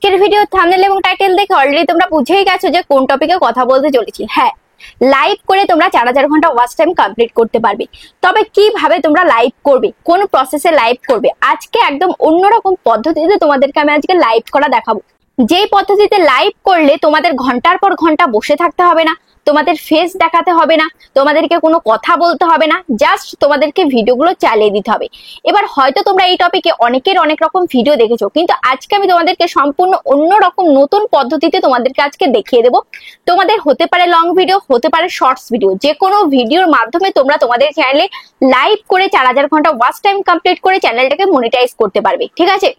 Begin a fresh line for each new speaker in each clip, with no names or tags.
আজকের video thumbnail এবং title দেখে অলরেডি তোমরা বুঝেই গেছো যে কোন টপিকে কথা বলতে চলেছি। হ্যাঁ, লাইভ করে তোমরা 4000 ঘন্টা ওয়াচ টাইম কমপ্লিট করতে পারবে। তবে কিভাবে তোমরা লাইভ করবে, কোন প্রসেসে লাইভ করবে, আজকে একদম অন্যরকম পদ্ধতিতে তোমাদেরকে আমি আজকে লাইভ করা দেখাবো। যে পদ্ধতিতে লাইভ করলে তোমাদের ঘন্টার পর ঘন্টা বসে থাকতে হবে না, তোমাদের ফেস দেখাতে হবে না, তোমাদেরকে কোনো কথা বলতে হবে না, জাস্ট তোমাদেরকে ভিডিওগুলো চালিয়ে দিতে হবে। এবার হয়তো তোমরা এই টপিকে অনেকের অনেক রকম ভিডিও দেখেছো, কিন্তু আজকে আমি তোমাদেরকে সম্পূর্ণ অন্যরকম নতুন পদ্ধতিতে তোমাদেরকে আজকে দেখিয়ে দেবো। তোমাদের হতে পারে লং ভিডিও, হতে পারে শর্টস ভিডিও, যে কোনো ভিডিওর মাধ্যমে তোমরা তোমাদের চ্যানেলে লাইভ করে 4000 ঘন্টা ওয়াচ টাইম কমপ্লিট করে চ্যানেলটাকে মনিটাইজ করতে পারবে। ঠিক আছে,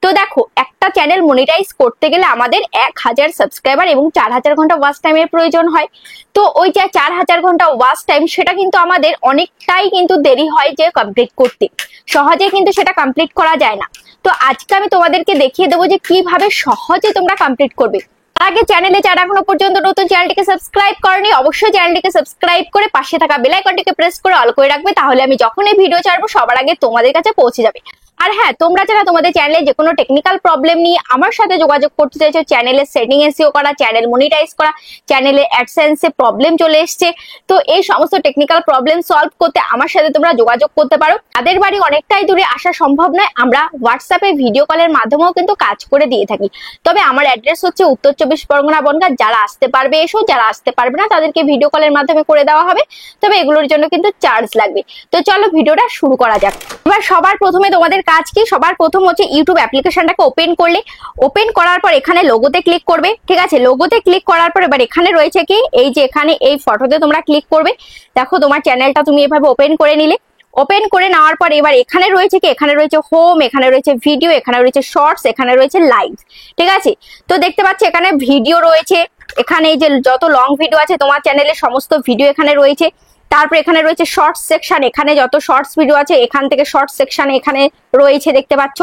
তো দেখো, একটা চ্যানেল মনিটাইজ করতে গেলে আমাদের 1000 সাবস্ক্রাইবার এবং 4000 ঘন্টা ওয়াচ টাইমের প্রয়োজন হয়। তো ওই যে 4000 ঘন্টা ওয়াচ টাইম, সেটা কিন্তু আমাদের অনেকটাই কিন্তু দেরি হয় যে কমপ্লিট করতে, সহজে কিন্তু সেটা কমপ্লিট করা যায় না। তো আজকে আমি তোমাদেরকে দেখিয়ে দেবো যে কিভাবে সহজে তোমরা কমপ্লিট করবে। আগে চ্যানেলে যারা এখনো পর্যন্ত নতুন, চ্যানেলটিকে সাবস্ক্রাইব করনি, অবশ্যই চ্যানেলটিকে সাবস্ক্রাইব করে পাশে থাকা বেল আইকনটিকে প্রেস করে অল করে রাখবে, তাহলে আমি যখন এই ভিডিও ছাড়বো সবার আগে তোমাদের কাছে পৌঁছে যাবে। আর হ্যাঁ, তোমরা যারা তোমাদের চ্যানেলে যে কোনো টেকনিক্যাল প্রবলেম নিয়ে আমার সাথে যোগাযোগ করতে চাইছো, চ্যানেলের সেটিং এসইও করা, চ্যানেল মনিটাইজ করা, চ্যানেলে অ্যাডসেন্সে প্রবলেম চলে এসছে, তো এই সমস্ত টেকনিক্যাল প্রবলেম সলভ করতে আমার সাথে তোমরা যোগাযোগ করতে পারো। তাদের বাড়ি অনেকটাই দূরে আসা সম্ভব নয়, আমরা হোয়াটসঅ্যাপে ভিডিও কলের মাধ্যমেও কিন্তু কাজ করে দিয়ে থাকি। তবে আমার অ্যাড্রেস হচ্ছে উত্তর 24 পরগনা বনগাঁ। যারা আসতে পারবে এসো, যারা আসতে পারবে না তাদেরকে ভিডিও কলের মাধ্যমে করে দেওয়া হবে, তবে এগুলোর জন্য কিন্তু চার্জ লাগবে। তো চলো ভিডিওটা শুরু করা যাক। এবার সবার প্রথমে তোমাদের কাজ কি, সবার প্রথম হচ্ছে ইউটিউব অ্যাপ্লিকেশনটাকে ওপেন করলে, ওপেন করার পর এখানে লোগোতে ক্লিক করবে। ঠিক আছে, লোগোতে ক্লিক করার পর এবার এখানে রয়েছে কি, এই যে এখানে এই ফটোতে তোমরা ক্লিক করবে। দেখো তোমার চ্যানেলটা তুমি এভাবে ওপেন করে নিলে। ওপেন করে নেওয়ার পর এবার এখানে রয়েছে কি, এখানে রয়েছে হোম, এখানে রয়েছে ভিডিও, এখানে রয়েছে শর্টস, এখানে রয়েছে লাইভ। ঠিক আছে, তো দেখতে পাচ্ছি এখানে ভিডিও রয়েছে, এখানে এই যে যত লং ভিডিও আছে তোমার চ্যানেলে সমস্ত ভিডিও এখানে রয়েছে। তারপর এখানে রয়েছে শর্টস সেকশন, এখানে যত শর্টস ভিডিও আছে এখান থেকে শর্টস সেকশন এখানে রয়েছে, দেখতে পাচ্ছ।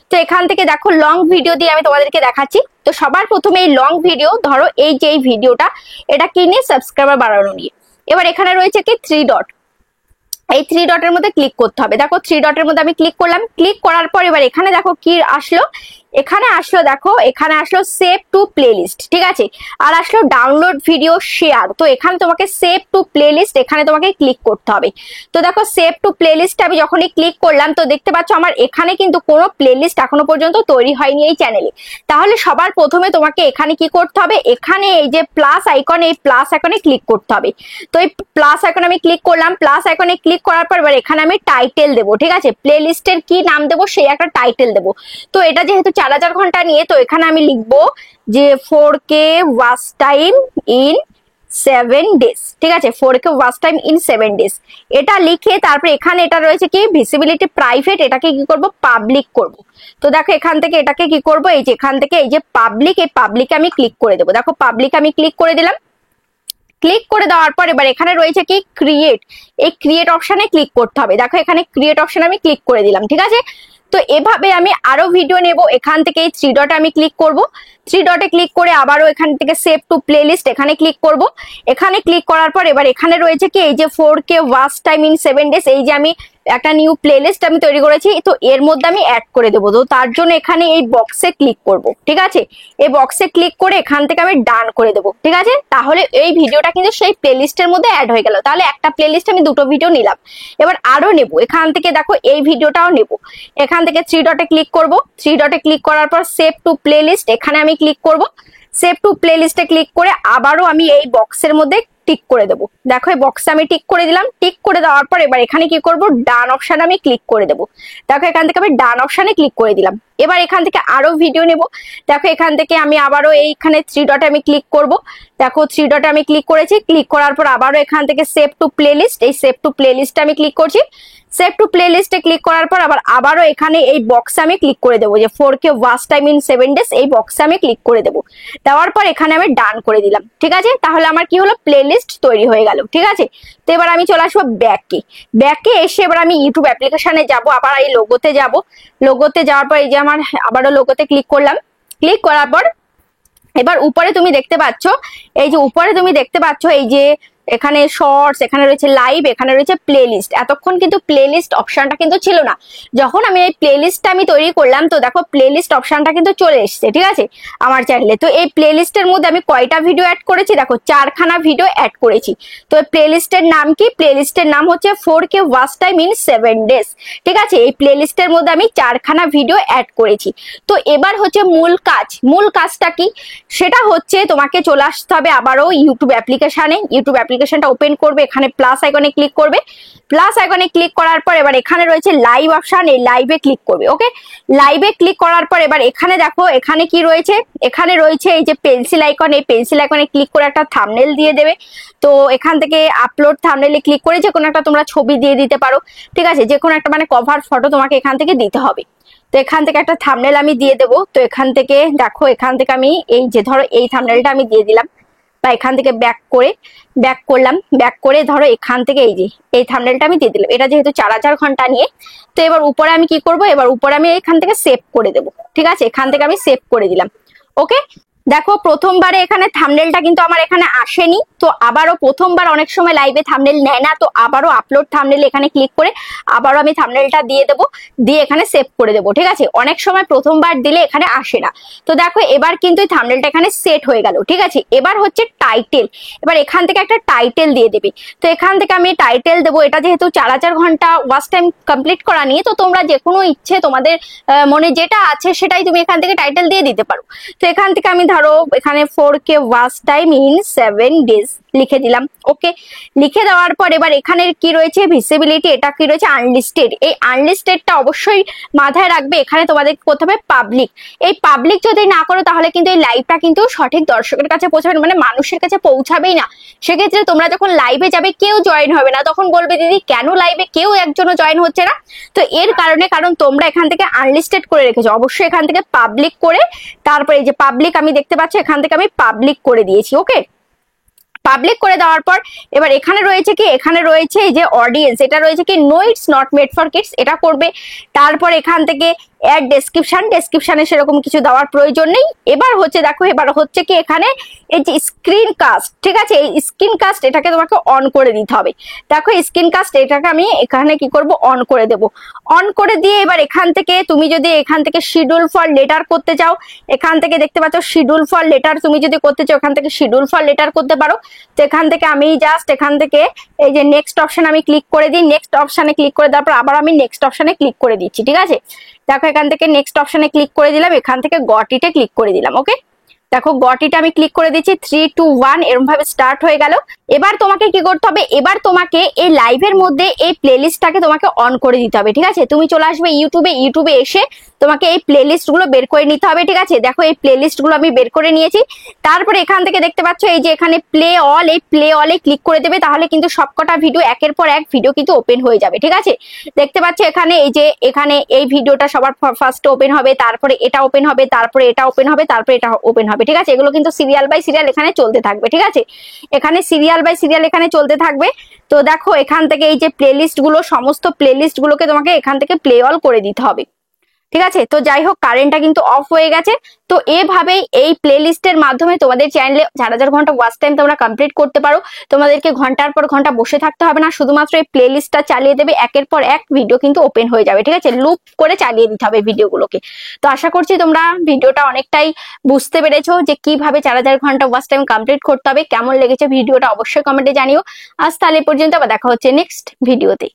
তো এখান থেকে দেখো লং ভিডিও দিয়ে আমি তোমাদেরকে দেখাচ্ছি। তো সবার প্রথমে এই লং ভিডিও, ধরো এই যে এই ভিডিওটা, এটা কি নিয়ে, সাবস্ক্রাইবার বাড়ানো নিয়ে। এবার এখানে রয়েছে কি 3 ডট, এই 3 ডটের মধ্যে ক্লিক করতে হবে। দেখো 3 ডটের মধ্যে আমি ক্লিক করলাম। ক্লিক করার পর এবার এখানে দেখো কি আসলো, এখানে আসলো, দেখো এখানে আসলো সেভ টু প্লেলিস্ট। ঠিক আছে, আর আসলো ডাউনলোড ভিডিও শেয়ার। তো এখানে তোমাকে সেভ টু প্লেলিস্ট, এখানে তোমাকে ক্লিক করতে হবে। তো দেখো সেভ টু প্লেলিস্ট আমি যখনই ক্লিক করলাম, তো দেখতে পাচ্ছ আমার এখানে কিন্তু কোনো প্লেলিস্ট এখনো পর্যন্ত তৈরি হয়নি এই চ্যানেলে। তাহলে সবার প্রথমে তোমাকে এখানে কি করতে হবে, এখানে এই যে প্লাস আইকন, এই প্লাস আইকনে ক্লিক করতে হবে। তো এই প্লাস আইকনে আমি ক্লিক করলাম। প্লাস আইকনে ক্লিক করার পর এবার এখানে আমি টাইটেল দেবো। ঠিক আছে, প্লে লিস্টের কি নাম দেবো সেই একটা টাইটেল দেবো। তো এটা যেহেতু 4000 ঘন্টা নিয়ে, তো এখানে আমি লিখবো যে 4K watch time in 7 days. ঠিক আছে, 4K watch time in 7 days, এটা লিখে তারপরে এখানে এটা রয়েছে কি ভিজিবিলিটি প্রাইভেট, এটাকে কি করব, পাবলিক করব। তো দেখো এখান থেকে এটাকে কি করব, এই যে এখান থেকে এই যে পাবলিক, এই পাবলিকে আমি ক্লিক করে দেবো। দেখো পাবলিক আমি ক্লিক করে দিলাম। ক্লিক করে দেওয়ার পর এবার এখানে রয়েছে কি ক্রিয়েট, এই ক্রিয়েট অপশনে ক্লিক করতে হবে। দেখো এখানে ক্রিয়েট অপশনে আমি ক্লিক করে দিলাম। ঠিক আছে, তো এভাবে আমি আরো ভিডিও নেব। এখান থেকে এই 3 ডটে আমি ক্লিক করব। 3 ডটে ক্লিক করে আবারও এখান থেকে সেভ টু প্লেলিস্ট, এখানে ক্লিক করব। এখানে ক্লিক করার পর এবার এখানে রয়েছে কি এই যে 4K watch time in 7 days, এই যে আমি একটা নিউ প্লেলিস্ট আমি তৈরি করেছি, তো এর মধ্যে আমি অ্যাড করে দেবো। তো তার জন্য এখানে এই বক্সে ক্লিক করব। ঠিক আছে, এই বক্সে ক্লিক করে এখান থেকে আমি ডান করে দেবো। ঠিক আছে, তাহলে এই ভিডিওটা কিন্তু সেই প্লেলিস্টের মধ্যে অ্যাড হয়ে গেল। তাহলে একটা প্লেলিস্ট আমি দুটো ভিডিও নিলাম। এবার আরো নেব, এখান থেকে দেখো এই ভিডিওটাও নেব। এখান থেকে 3 ডটে ক্লিক করব। 3 ডটে ক্লিক করার পর সেভ টু প্লেলিস্ট, এখানে আমি ক্লিক করব। সেভ টু প্লেলিস্টে ক্লিক করে আবারও আমি এই বক্সের মধ্যে টিক করে দেবো। দেখো এই বক্সে আমি টিক করে দিলাম। টিক করে দেওয়ার পর এবার এখানে কি করব, ডান অপশানে আমি ক্লিক করে দেবো। দেখো এখান থেকে আমি ডান অপশানে ক্লিক করে দিলাম। এবার এখান থেকে আরো ভিডিও নেব। দেখো এখান থেকে আমি আবারও এইখানে 3 ডটে আমি ক্লিক করব। দেখো 3 ডটে আমি ক্লিক করেছি। ক্লিক করার পর আবারও এখান থেকে সেভ টু প্লেলিস্ট, এই সেভ টু প্লেলিস্টে আমি ক্লিক করছি। সেভ টু প্লেলিস্টে ক্লিক করার পর আবারও এখানে এই বক্সে আমি ক্লিক করে দেবো, যে 4K watch time in 7 days, এই বক্সে আমি ক্লিক করে দেবো। দেওয়ার পর এখানে আমি ডান করে দিলাম। ঠিক আছে, তাহলে আমার কি হলো, প্লেলিস্ট তৈরি হয়ে গেল। ঠিক আছে, তো এবার আমি চলে আসবো ব্যাকে। ব্যাকে এসে এবার আমি ইউটিউব অ্যাপ্লিকেশনে যাব, আবার এই লোগোতে যাব। লোগোতে যাওয়ার পর এই যে আমার আবারও লোগোতে ক্লিক করলাম। ক্লিক করার পর এবার উপরে তুমি দেখতে পাচ্ছ, এই যে উপরে তুমি দেখতে পাচ্ছ এই যে এখানে শর্টস, এখানে রয়েছে লাইভ, এখানে রয়েছে প্লে লিস্ট। এতক্ষণ কিন্তু প্লে লিস্ট অপশনটা কিন্তু ছিল না। যখন আমি এই প্লে লিস্টটা আমি তৈরি করলাম, তো দেখো প্লে লিস্ট অপশনটা কিন্তু চলে এসেছে, ঠিক আছে, আমার চ্যানেলে। তো এই প্লে লিস্টের মধ্যে আমি কয়টা ভিডিও অ্যাড করেছি, দেখো 4খানা ভিডিও অ্যাড করেছি। তো এই প্লে লিস্টের নাম কি? প্লে লিস্টের নাম হচ্ছে 4K watch time in 7 days, ঠিক আছে। এই প্লে লিস্টের মধ্যে আমি 4খানা ভিডিও অ্যাড করেছি। তো এবার হচ্ছে মূল কাজ। মূল কাজটা কি? সেটা হচ্ছে তোমাকে চলে আসতে হবে আবারও ইউটিউব অ্যাপ্লিকেশনে। ইউটিউব অ্যাপ্লিকেশনটা ওপেন করবে, এখানে প্লাস আইকনে ক্লিক করবে। প্লাস আইকনে ক্লিক করার পর এবার এখানে রয়েছে লাইভ অপশন, এই লাইভে ক্লিক করবে। ওকে, লাইভে ক্লিক করার পর এবার এখানে দেখো এখানে কি রয়েছে, এখানে রয়েছে এই যে পেন্সিল আইকন। এই পেন্সিল আইকনে ক্লিক করে একটা থাম্বনেল দিয়ে দেবে। তো এখান থেকে আপলোড থাম্বনেলে ক্লিক করে যে কোনো একটা তোমরা ছবি দিয়ে দিতে পারো, ঠিক আছে, যে কোনো একটা মানে কভার ফটো তোমাকে এখান থেকে দিতে হবে। তো এখান থেকে একটা থাম্বনেল আমি দিয়ে দেবো। তো এখান থেকে দেখো, এখান থেকে আমি এই যে ধরো এই থাম্বনেলটা আমি দিয়ে দিলাম, বা এখান থেকে ব্যাক করলাম, ব্যাক করে ধরো এখান থেকে এই যে এই থাম্বনেলটা আমি দিয়ে দিলাম। এটা যেহেতু 4000 ঘন্টা নিয়ে, তো এবার উপরে আমি কি করব, এবার উপরে আমি এখান থেকে সেভ করে দেবো, ঠিক আছে। এখান থেকে আমি সেভ করে দিলাম। ওকে, দেখো প্রথমবারে এখানে থাম্বনেলটা কিন্তু আমার এখানে আসেনি। তো আবারও প্রথমবার অনেক সময় লাইভে থাম্বনেল নেয় না, তো আবারও আপলোড থাম্বনেল এখানে ক্লিক করে আবারও আমি থাম্বনেলটা দিয়ে দেবো, দিয়ে এখানে সেভ করে দেবো, ঠিক আছে। অনেক সময় প্রথমবার দিলে এখানে আসে না। তো দেখো এবার কিন্তু এই থাম্বনেলটা এখানে সেট হয়ে গেল, ঠিক আছে। এবার হচ্ছে টাইটেল। এবার এখান থেকে একটা টাইটেল দিয়ে দেবে। তো এখান থেকে আমি টাইটেল দেবো, এটা যেহেতু 4000 ঘন্টা ওয়াচ টাইম কমপ্লিট করা নিয়ে, তো তোমরা যে কোনো ইচ্ছে তোমাদের মনে যেটা আছে সেটাই তুমি এখান থেকে টাইটেল দিয়ে দিতে পারো। তো এখান থেকে আমি ধরো এখানে 4K watch time in 7 days লিখে দিলাম। ওকে, লিখে দেওয়ার পর এবার এখানে কি রয়েছে, ভিজিবিলিটি, এটা কি রয়েছে, আনলিস্টেড। এই আনলিস্টেডটা অবশ্যই মাথায় রাখবে। এখানে তোমাদের করতে হবে পাবলিক। এই পাবলিক যদি না করো তাহলে কিন্তু এই লাইভটা কিন্তু সঠিক দর্শকের কাছে পৌঁছাবে, মানে মানুষের কাছে পৌঁছাবেই না। সেক্ষেত্রে তোমরা যখন লাইভে যাবে কেউ জয়েন হবে না, তখন বলবে দিদি কেন লাইভে কেউ একজনও জয়েন হচ্ছে না। তো এর কারণে, কারণ তোমরা এখান থেকে আনলিস্টেড করে রেখেছো। অবশ্যই এখান থেকে পাবলিক করে, তারপরে এই যে পাবলিক আমি দেখতে পাচ্ছি, এখান থেকে আমি পাবলিক করে দিয়েছি। ওকে, পাবলিক করে দেওয়ার পর এবার এখানে রয়েছে কি, এখানে রয়েছে এই যে অডিয়েন্স, এটা রয়েছে কি no it's not made for kids, এটা করবে। তারপর এখান থেকে অ্যাড ডেসক্রিপশন, ডেসক্রিপশনে সেরকম কিছু দেওয়ার প্রয়োজন নেই। এবার হচ্ছে দেখো, এবার হচ্ছে কি এখানে এই যে স্ক্রিন কাস্ট, ঠিক আছে, এই স্ক্রিন কাস্ট এটাকে তোমাকে অন করে দিতে হবে। দেখো স্ক্রিন কাস্ট এটাকে আমি এখানে কি করব, অন করে দেব। অন করে দিয়ে এবার এখান থেকে তুমি যদি এখান থেকে শিডিউল ফর লেটার করতে চাও, এখান থেকে দেখতে পাচ্ছ শিডিউল ফর লেটার, তুমি যদি করতে চাও এখান থেকে শিডিউল ফর লেটার করতে পারো। তো এখান থেকে আমি জাস্ট এখান থেকে এই যে নেক্সট অপশন আমি ক্লিক করে দিই। নেক্সট অপশনে ক্লিক করে দেওয়ার পর আবার আমি নেক্সট অপশনে ক্লিক করে দিচ্ছি, ঠিক আছে। দেখো এখান থেকে নেক্সট অপশনে ক্লিক করে দিলাম, এখান থেকে গট ইটে ক্লিক করে দিলাম। ওকে, দেখো গট ইট আমি ক্লিক করে দিচ্ছি, 3 2 1 এরকম ভাবে স্টার্ট হয়ে গেল। এবার তোমাকে কি করতে হবে, এবার তোমাকে এই লাইভের মধ্যে এই প্লেলিস্টটাকে তোমাকে অন করে দিতে হবে, ঠিক আছে। তুমি চলে আসবে ইউটিউবে, ইউটিউবে এসে তোমাকে এই প্লেলিস্ট গুলো বের করে নিতে হবে, ঠিক আছে। দেখো এই প্লেলিস্ট গুলো আমি বের করে নিয়েছি। তারপরে এখান থেকে দেখতে পাচ্ছ এই যে এখানে প্লে অল, এই প্লে অলে ক্লিক করে দেবে, তাহলে কিন্তু সবকটা ভিডিও একের পর এক ভিডিও কিন্তু ওপেন হয়ে যাবে, ঠিক আছে। দেখতে পাচ্ছ এখানে এই যে এখানে এই ভিডিওটা সবার ফার্স্টে ওপেন হবে, তারপরে এটা ওপেন হবে, তারপরে এটা ওপেন হবে, তারপরে এটা ওপেন হবে, ঠিক আছে। এগুলো কিন্তু সিরিয়াল বাই সিরিয়াল এখানে চলতে থাকবে, ঠিক আছে। এখানে সিরিয়াল বাই সিরিয়াল এখানে চলতে থাকবে। তো দেখো এখান থেকে এই যে প্লেলিস্ট গুলো, সমস্ত প্লেলিস্ট গুলোকে তোমাকে এখান থেকে প্লে অল করে দিতে হবে, ঠিক আছে। তো যাই হোক, কারেন্টটা কিন্তু অফ হয়ে গেছে। তো এভাবেই এই প্লে লিস্টের মাধ্যমে তোমাদের চ্যানেলে 4000 ঘন্টা ওয়াচ টাইম তোমরা কমপ্লিট করতে পারো। তোমাদেরকে ঘন্টার পর ঘন্টা বসে থাকতে হবে না, শুধুমাত্র এই প্লে লিস্টটা চালিয়ে দেবে, একের পর এক ভিডিও কিন্তু ওপেন হয়ে যাবে, ঠিক আছে। লুপ করে চালিয়ে দিতে হবে ভিডিওগুলোকে। তো আশা করছি তোমরা ভিডিওটা অনেকটাই বুঝতে পেরেছো যে কিভাবে 4000 ঘন্টা ওয়াচ টাইম কমপ্লিট করতে হবে। কেমন লেগেছে ভিডিওটা অবশ্যই কমেন্টে জানিও। আজ তাহলে পর্যন্ত, আবার দেখা হচ্ছে নেক্সট ভিডিওতে।